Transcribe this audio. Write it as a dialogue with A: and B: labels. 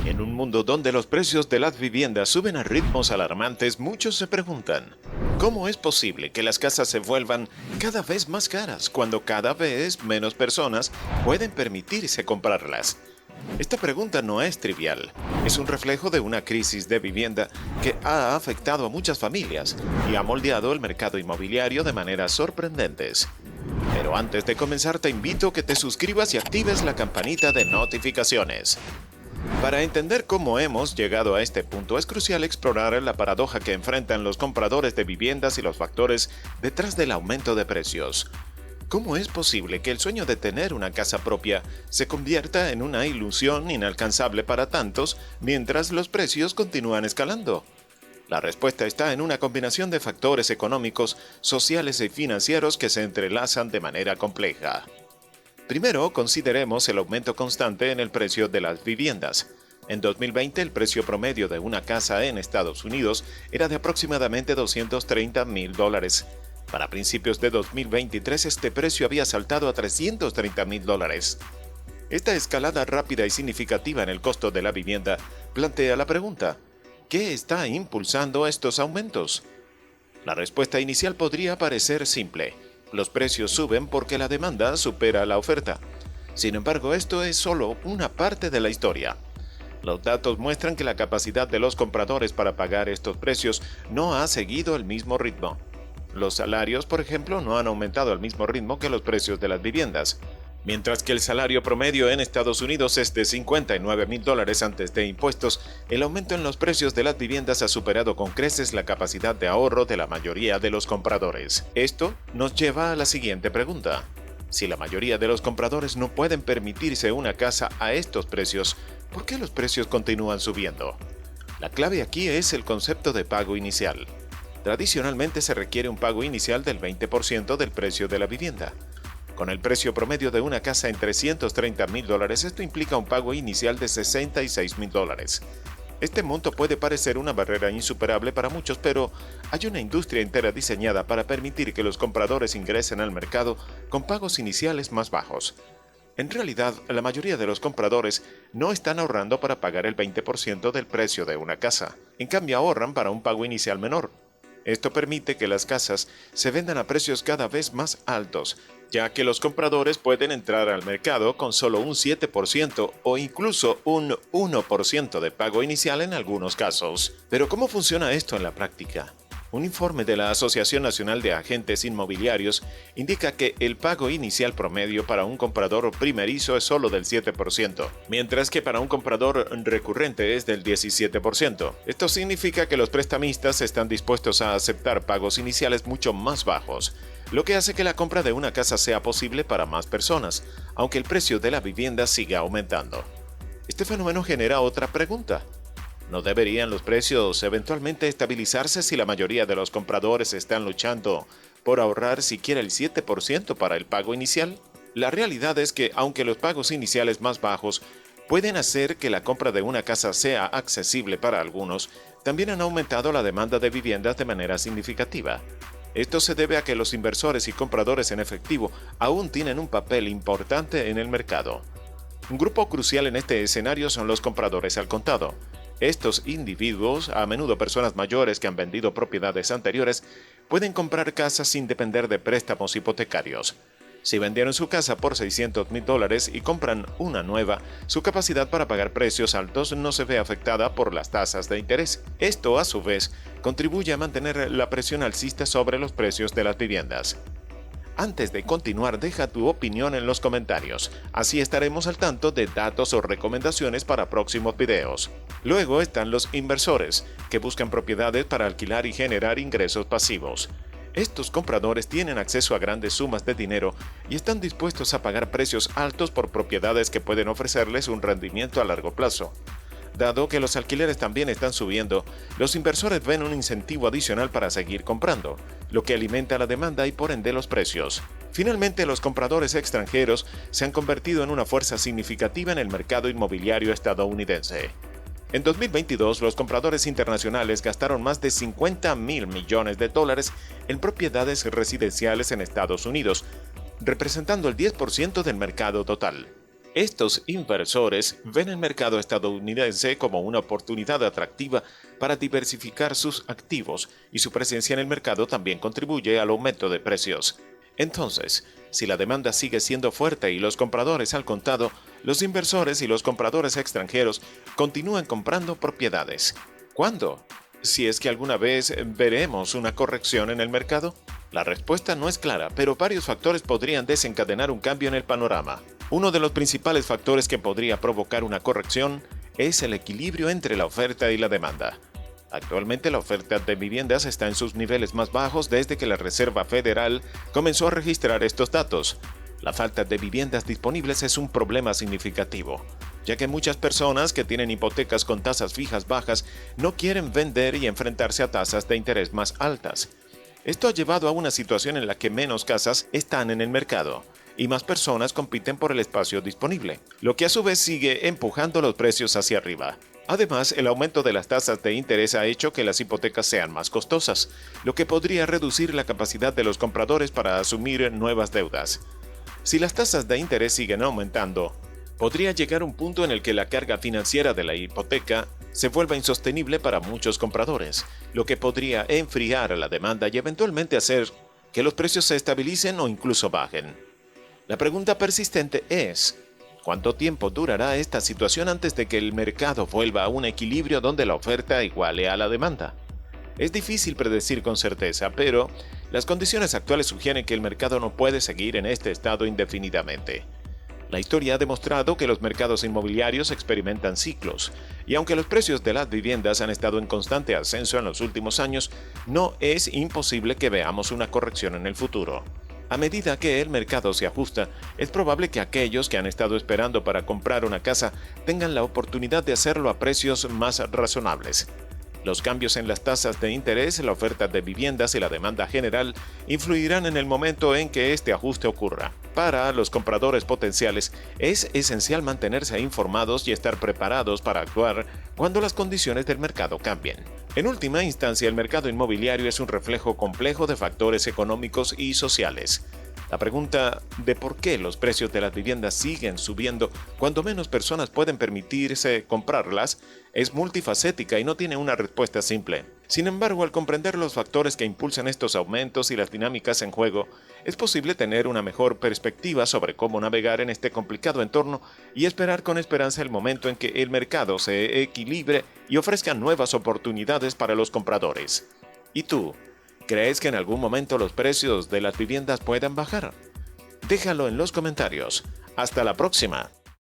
A: En un mundo donde los precios de las viviendas suben a ritmos alarmantes, muchos se preguntan, ¿cómo es posible que las casas se vuelvan cada vez más caras cuando cada vez menos personas pueden permitirse comprarlas? Esta pregunta no es trivial, es un reflejo de una crisis de vivienda que ha afectado a muchas familias y ha moldeado el mercado inmobiliario de maneras sorprendentes. Pero antes de comenzar te invito a que te suscribas y actives la campanita de notificaciones. Para entender cómo hemos llegado a este punto es crucial explorar la paradoja que enfrentan los compradores de viviendas y los factores detrás del aumento de precios. ¿Cómo es posible que el sueño de tener una casa propia se convierta en una ilusión inalcanzable para tantos mientras los precios continúan escalando? La respuesta está en una combinación de factores económicos, sociales y financieros que se entrelazan de manera compleja. Primero, consideremos el aumento constante en el precio de las viviendas. En 2020, el precio promedio de una casa en Estados Unidos era de aproximadamente $230,000. Para principios de 2023, este precio había saltado a $330,000. Esta escalada rápida y significativa en el costo de la vivienda plantea la pregunta, ¿qué está impulsando estos aumentos? La respuesta inicial podría parecer simple. Los precios suben porque la demanda supera la oferta. Sin embargo, esto es solo una parte de la historia. Los datos muestran que la capacidad de los compradores para pagar estos precios no ha seguido el mismo ritmo. Los salarios, por ejemplo, no han aumentado al mismo ritmo que los precios de las viviendas. Mientras que el salario promedio en Estados Unidos es de $59,000 antes de impuestos, el aumento en los precios de las viviendas ha superado con creces la capacidad de ahorro de la mayoría de los compradores. Esto nos lleva a la siguiente pregunta. Si la mayoría de los compradores no pueden permitirse una casa a estos precios, ¿por qué los precios continúan subiendo? La clave aquí es el concepto de pago inicial. Tradicionalmente se requiere un pago inicial del 20% del precio de la vivienda. Con el precio promedio de una casa en $330,000, esto implica un pago inicial de $66,000. Este monto puede parecer una barrera insuperable para muchos, pero hay una industria entera diseñada para permitir que los compradores ingresen al mercado con pagos iniciales más bajos. En realidad, la mayoría de los compradores no están ahorrando para pagar el 20% del precio de una casa. En cambio, ahorran para un pago inicial menor. Esto permite que las casas se vendan a precios cada vez más altos, ya que los compradores pueden entrar al mercado con solo un 7% o incluso un 1% de pago inicial en algunos casos. Pero ¿cómo funciona esto en la práctica? Un informe de la Asociación Nacional de Agentes Inmobiliarios indica que el pago inicial promedio para un comprador primerizo es solo del 7%, mientras que para un comprador recurrente es del 17%. Esto significa que los prestamistas están dispuestos a aceptar pagos iniciales mucho más bajos, lo que hace que la compra de una casa sea posible para más personas, aunque el precio de la vivienda siga aumentando. Este fenómeno genera otra pregunta. ¿No deberían los precios eventualmente estabilizarse si la mayoría de los compradores están luchando por ahorrar siquiera el 7% para el pago inicial? La realidad es que, aunque los pagos iniciales más bajos pueden hacer que la compra de una casa sea accesible para algunos, también han aumentado la demanda de viviendas de manera significativa. Esto se debe a que los inversores y compradores en efectivo aún tienen un papel importante en el mercado. Un grupo crucial en este escenario son los compradores al contado. Estos individuos, a menudo personas mayores que han vendido propiedades anteriores, pueden comprar casas sin depender de préstamos hipotecarios. Si vendieron su casa por $600,000 y compran una nueva, su capacidad para pagar precios altos no se ve afectada por las tasas de interés. Esto, a su vez, contribuye a mantener la presión alcista sobre los precios de las viviendas. Antes de continuar, deja tu opinión en los comentarios, así estaremos al tanto de datos o recomendaciones para próximos videos. Luego están los inversores, que buscan propiedades para alquilar y generar ingresos pasivos. Estos compradores tienen acceso a grandes sumas de dinero y están dispuestos a pagar precios altos por propiedades que pueden ofrecerles un rendimiento a largo plazo. Dado que los alquileres también están subiendo, los inversores ven un incentivo adicional para seguir comprando, lo que alimenta la demanda y por ende los precios. Finalmente, los compradores extranjeros se han convertido en una fuerza significativa en el mercado inmobiliario estadounidense. En 2022, los compradores internacionales gastaron más de $50,000 millones en propiedades residenciales en Estados Unidos, representando el 10% del mercado total. Estos inversores ven el mercado estadounidense como una oportunidad atractiva para diversificar sus activos y su presencia en el mercado también contribuye al aumento de precios. Entonces, si la demanda sigue siendo fuerte y los compradores al contado, los inversores y los compradores extranjeros continúan comprando propiedades. ¿Cuándo? Si es que alguna vez veremos una corrección en el mercado. La respuesta no es clara, pero varios factores podrían desencadenar un cambio en el panorama. Uno de los principales factores que podría provocar una corrección es el equilibrio entre la oferta y la demanda. Actualmente la oferta de viviendas está en sus niveles más bajos desde que la Reserva Federal comenzó a registrar estos datos. La falta de viviendas disponibles es un problema significativo, ya que muchas personas que tienen hipotecas con tasas fijas bajas no quieren vender y enfrentarse a tasas de interés más altas. Esto ha llevado a una situación en la que menos casas están en el mercado y más personas compiten por el espacio disponible, lo que a su vez sigue empujando los precios hacia arriba. Además, el aumento de las tasas de interés ha hecho que las hipotecas sean más costosas, lo que podría reducir la capacidad de los compradores para asumir nuevas deudas. Si las tasas de interés siguen aumentando, podría llegar un punto en el que la carga financiera de la hipoteca se vuelva insostenible para muchos compradores, lo que podría enfriar la demanda y eventualmente hacer que los precios se estabilicen o incluso bajen. La pregunta persistente es, ¿cuánto tiempo durará esta situación antes de que el mercado vuelva a un equilibrio donde la oferta iguale a la demanda? Es difícil predecir con certeza, pero las condiciones actuales sugieren que el mercado no puede seguir en este estado indefinidamente. La historia ha demostrado que los mercados inmobiliarios experimentan ciclos, y aunque los precios de las viviendas han estado en constante ascenso en los últimos años, no es imposible que veamos una corrección en el futuro. A medida que el mercado se ajusta, es probable que aquellos que han estado esperando para comprar una casa tengan la oportunidad de hacerlo a precios más razonables. Los cambios en las tasas de interés, la oferta de viviendas y la demanda general influirán en el momento en que este ajuste ocurra. Para los compradores potenciales, es esencial mantenerse informados y estar preparados para actuar cuando las condiciones del mercado cambien. En última instancia, el mercado inmobiliario es un reflejo complejo de factores económicos y sociales. La pregunta de por qué los precios de las viviendas siguen subiendo cuando menos personas pueden permitirse comprarlas es multifacética y no tiene una respuesta simple. Sin embargo, al comprender los factores que impulsan estos aumentos y las dinámicas en juego, es posible tener una mejor perspectiva sobre cómo navegar en este complicado entorno y esperar con esperanza el momento en que el mercado se equilibre y ofrezca nuevas oportunidades para los compradores. ¿Y tú? ¿Crees que en algún momento los precios de las viviendas puedan bajar? Déjalo en los comentarios. Hasta la próxima.